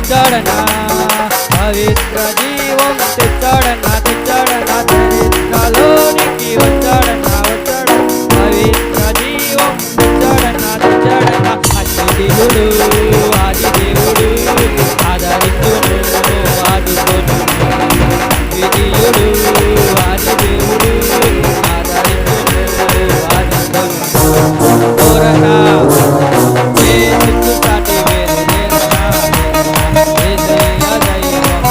వచ్చాడనా పవిత్ర జీవం తెచ్చాడనా తెచ్చాడనా చరిత్రలోనికి వచ్చాడనా వచ్చాడనా పవిత్ర జీవం తెచ్చాడనా తెచ్చాడనా అతిథియుడు ఆది దేవుడు ఆదరించును ఆదుకొను విధియుడు ఆది దేవుడు ఆదరించును ఆదుకొను కోరనా యేసుకు సాటి వేరు లేరనా యేసయ్య దైవం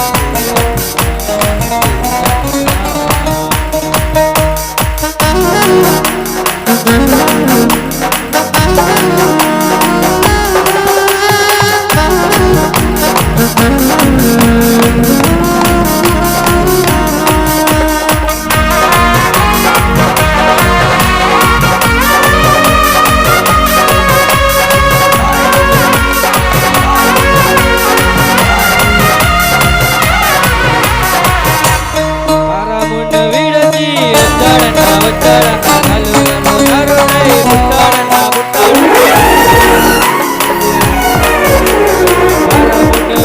పరమును విడచి వచ్చాడనా వచ్చాడనా నలుగురు నరుడై పుట్టాడనా పరమును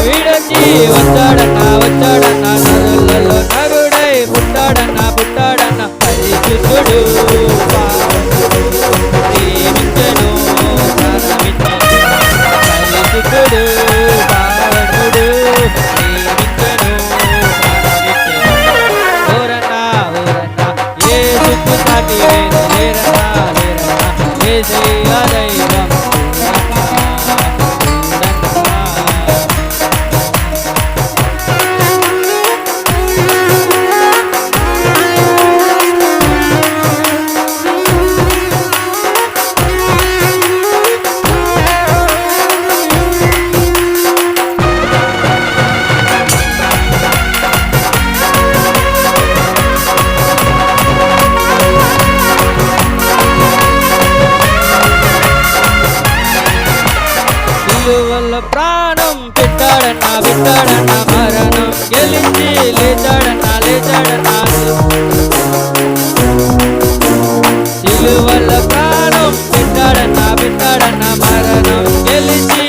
విడచి వచ్చాడనా వచ్చాడనా నరులలో నరుడై పుట్టాడనా పుట్టాడనా పరిశుద్ధుడు ప్రేమించెను ప్రాణమిచ్చెను పరిశుద్ధుడు పావనుడు ప్రేమించెను ఓరన్నా ఓరన్నా యేసుకు సాటి వేరు లేరన్నా లేరన్నా యేసయ్య దైవం సిలువలో ప్రాణం పెట్టాడన్నా పెట్టాడన్నా మరణం గెలిచి లేచాడన్నా లేచాడన్నా సిలువలో ప్రాణం పెట్టాడన్నా పెట్టాడన్నా మరణం గెలిచి